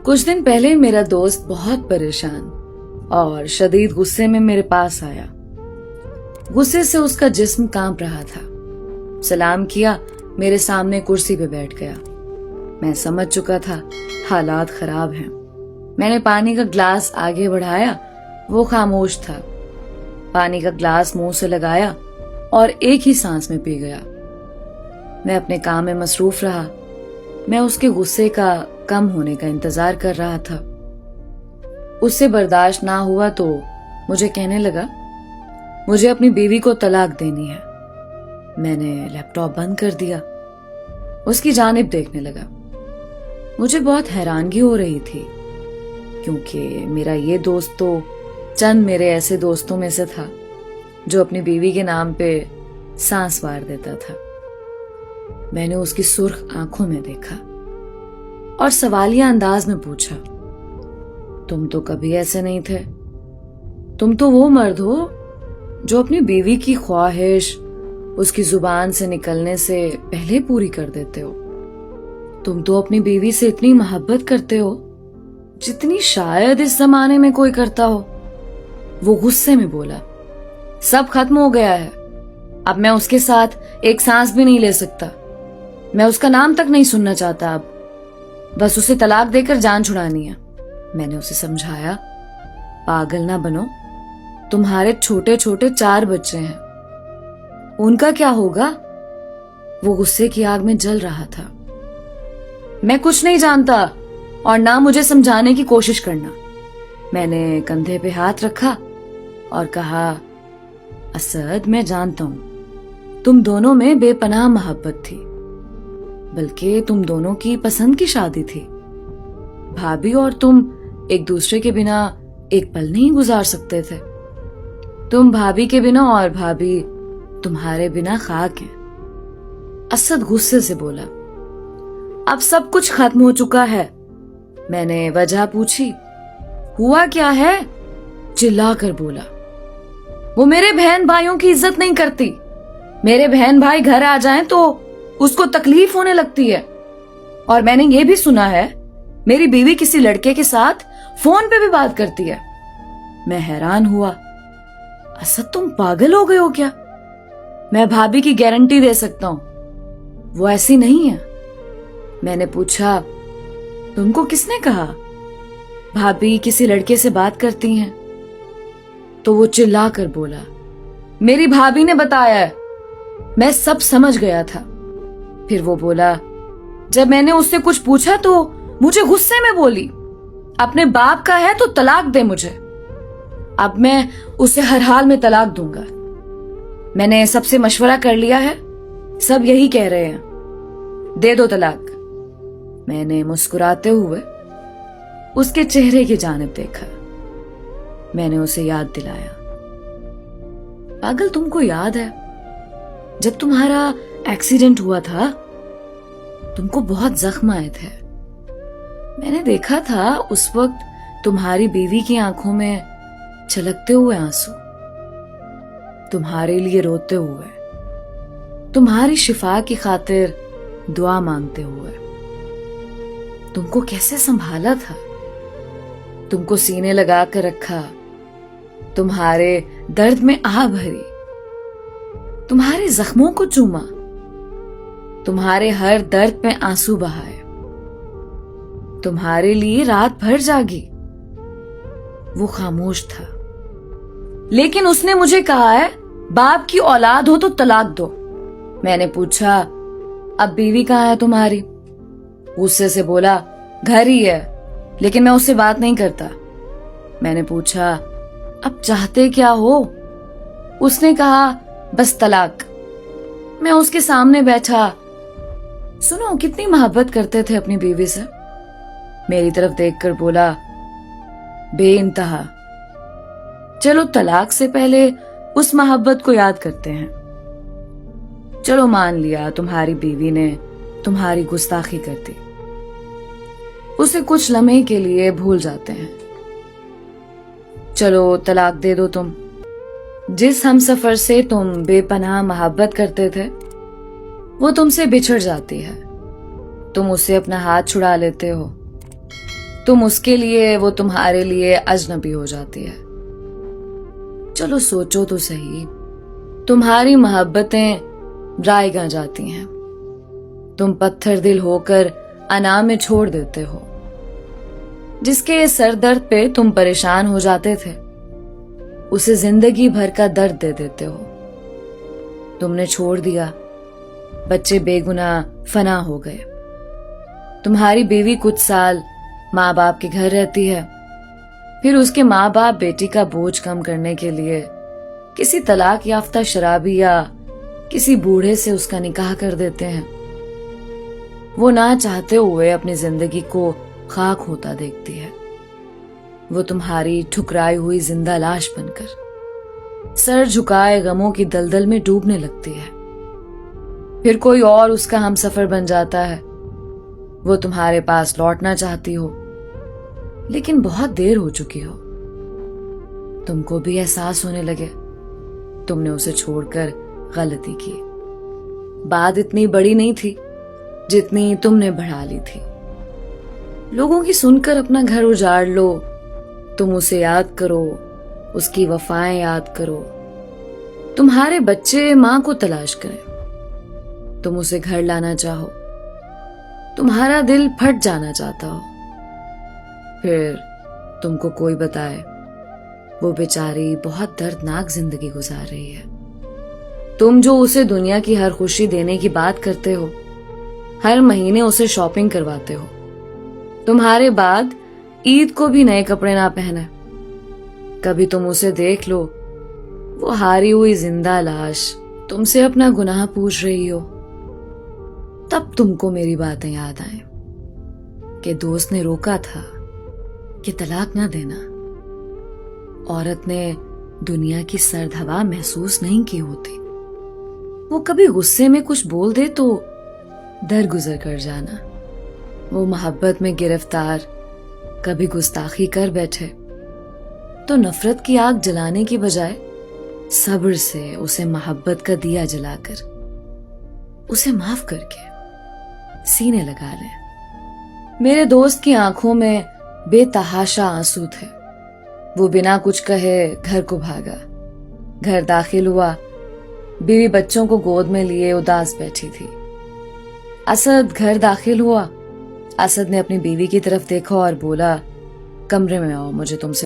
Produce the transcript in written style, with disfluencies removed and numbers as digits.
कुछ दिन पहले मेरा दोस्त बहुत परेशान और शदीद गुस्से में मेरे पास आया। गुस्से से उसका जिस्म कांप रहा था। सलाम किया, मेरे सामने कुर्सी पे बैठ गया। मैं समझ चुका था हालात खराब हैं। मैंने पानी का ग्लास आगे बढ़ाया, वो खामोश था। पानी का ग्लास मुंह से लगाया और एक ही सांस में पी गया। मैं अपने काम में मसरूफ रहा। मैं उसके गुस्से का कम होने का इंतजार कर रहा था। उससे बर्दाश्त ना हुआ तो मुझे कहने लगा, मुझे अपनी बीवी को तलाक देनी है। मैंने लैपटॉप बंद कर दिया, उसकी जानिब देखने लगा। मुझे बहुत हैरानगी हो रही थी क्योंकि मेरा ये दोस्त तो चंद मेरे ऐसे दोस्तों में से था जो अपनी बीवी के नाम पे सांस वार देता था। मैंने उसकी सुर्ख आंखों में देखा और सवालिया अंदाज में पूछा, तुम तो कभी ऐसे नहीं थे। तुम तो वो मर्द हो जो अपनी बीवी की ख्वाहिश उसकी जुबान से निकलने से पहले पूरी कर देते हो। तुम तो अपनी बीवी से इतनी मोहब्बत करते हो जितनी शायद इस जमाने में कोई करता हो। वो गुस्से में बोला, सब खत्म हो गया है। अब मैं उसके साथ एक सांस भी नहीं ले सकता। मैं उसका नाम तक नहीं सुनना चाहता। अब बस उसे तलाक देकर जान छुड़ानी है। मैंने उसे समझाया, पागल ना बनो, तुम्हारे छोटे छोटे 4 बच्चे हैं, उनका क्या होगा। वो गुस्से की आग में जल रहा था। मैं कुछ नहीं जानता और ना मुझे समझाने की कोशिश करना। मैंने कंधे पे हाथ रखा और कहा, असद, मैं जानता हूं तुम दोनों में बेपनाह मोहब्बत थी, बल्कि तुम दोनों की पसंद की शादी थी। भाभी और तुम एक दूसरे के बिना एक पल नहीं गुजार सकते थे। तुम भाभी के बिना और भाभी तुम्हारे बिना खाक हैं। असद गुस्से से बोला, अब सब कुछ खत्म हो चुका है। मैंने वजह पूछी, हुआ क्या है? चिल्लाकर बोला, वो मेरे बहन भाइयों की इज्जत नहीं करती। मेरे बहन भाई घर आ जाएं तो उसको तकलीफ होने लगती है। और मैंने ये भी सुना है मेरी बीवी किसी लड़के के साथ फोन पे भी बात करती है। मैं हैरान हुआ, असद तुम पागल हो गए हो क्या? मैं भाभी की गारंटी दे सकता हूं, वो ऐसी नहीं है। मैंने पूछा, तुमको किसने कहा भाभी किसी लड़के से बात करती हैं? तो वो चिल्ला कर बोला, मेरी भाभी ने बताया है। मैं सब समझ गया था। फिर वो बोला, जब मैंने उससे कुछ पूछा तो मुझे गुस्से में बोली, अपने बाप का है तो तलाक दे मुझे। अब मैं उसे हर हाल में तलाक दूंगा। मैंने सबसे मशवरा कर लिया है, सब यही कह रहे हैं, दे दो तलाक। मैंने मुस्कुराते हुए उसके चेहरे की जानिब देखा। मैंने उसे याद दिलाया, पागल, तुमको याद है जब तुम्हारा एक्सीडेंट हुआ था तुमको बहुत जख्म आए थे। मैंने देखा था उस वक्त तुम्हारी बीवी की आंखों में छलकते हुए आंसू, तुम्हारे लिए रोते हुए, तुम्हारी शिफा की खातिर दुआ मांगते हुए। तुमको कैसे संभाला था, तुमको सीने लगा कर रखा, तुम्हारे दर्द में आह भरी, तुम्हारे जख्मों को चूमा, तुम्हारे हर दर्द में आंसू बहाए, तुम्हारे लिए रात भर जागी। वो खामोश था, लेकिन उसने मुझे कहा है, बाप की औलाद हो तो तलाक दो। मैंने पूछा, अब बीवी कहाँ है तुम्हारी? गुस्से से बोला, घर ही है, लेकिन मैं उससे बात नहीं करता। मैंने पूछा, अब चाहते क्या हो? उसने कहा, बस तलाक। मैं उसके सामने बैठा। सुनो, कितनी मोहब्बत करते थे अपनी बीवी से। मेरी तरफ देखकर बोला, बेइंतहा। चलो तलाक से पहले उस मोहब्बत को याद करते हैं। चलो मान लिया तुम्हारी बीवी ने तुम्हारी गुस्ताखी कर दी, उसे कुछ लम्हे के लिए भूल जाते हैं। चलो तलाक दे दो तुम। जिस हमसफर से तुम बेपनाह मोहब्बत करते थे वो तुमसे बिछड़ जाती है, तुम उससे अपना हाथ छुड़ा लेते हो। تم اس کے لیے، وہ تمہارے لیے اجنبی ہو جاتی ہے۔ چلو سوچو تو صحیح، تمہاری محبتیں رائیگاں جاتی ہیں، تم پتھر دل ہو کر انا میں چھوڑ دیتے ہو۔ جس کے سر درد پہ تم پریشان ہو جاتے تھے، اسے زندگی بھر کا درد دے دیتے ہو۔ تم نے چھوڑ دیا، بچے بے گناہ فنا ہو گئے۔ تمہاری بیوی کچھ سال ماں باپ کے گھر رہتی ہے، پھر اس کے ماں باپ بیٹی کا بوجھ کم کرنے کے لیے کسی طلاق یافتہ شرابی یا کسی بوڑھے سے اس کا نکاح کر دیتے ہیں۔ وہ نہ چاہتے ہوئے اپنی زندگی کو خاک ہوتا دیکھتی ہے۔ وہ تمہاری ٹھکرائی ہوئی زندہ لاش بن کر سر جھکائے غموں کی دلدل میں ڈوبنے لگتی ہے۔ پھر کوئی اور اس کا ہمسفر بن جاتا ہے۔ وہ تمہارے پاس لوٹنا چاہتی ہو، لیکن بہت دیر ہو چکی ہو۔ تم کو بھی احساس ہونے لگے تم نے اسے چھوڑ کر غلطی کی۔ بات اتنی بڑی نہیں تھی جتنی تم نے بڑھا لی تھی۔ لوگوں کی سن کر اپنا گھر اجاڑ لو، تم اسے یاد کرو، اس کی وفائیں یاد کرو۔ تمہارے بچے ماں کو تلاش کریں، تم اسے گھر لانا چاہو، تمہارا دل پھٹ جانا چاہتا ہو۔ پھر تم کو کوئی بتائے وہ بیچاری بہت دردناک زندگی گزار رہی ہے۔ تم جو اسے دنیا کی ہر خوشی دینے کی بات کرتے ہو، ہر مہینے اسے شاپنگ کرواتے ہو، تمہارے بعد عید کو بھی نئے کپڑے نہ پہنے۔ کبھی تم اسے دیکھ لو، وہ ہاری ہوئی زندہ لاش تم سے اپنا گناہ پوچھ رہی ہو، تب تم کو میری باتیں یاد آئیں کہ دوست نے روکا تھا کہ طلاق نہ دینا۔ عورت نے دنیا کی سرد ہوا محسوس نہیں کی ہوتی، وہ کبھی غصے میں کچھ بول دے تو درگزر کر جانا۔ وہ محبت میں گرفتار کبھی گستاخی کر بیٹھے تو نفرت کی آگ جلانے کی بجائے صبر سے اسے محبت کا دیا جلا کر اسے معاف کر کے سینے لگا لیں۔ میرے دوست کی آنکھوں میں بے تحاشا آنسو تھے۔ وہ بنا کچھ کہے گھر کو بھاگا، گھر داخل ہوا، بیوی بچوں کو گود میں لیے اداس بیٹھی تھی۔ اسد گھر داخل ہوا، اسد نے اپنی بیوی کی طرف دیکھا اور بولا، کمرے میں آؤ، مجھے تم سے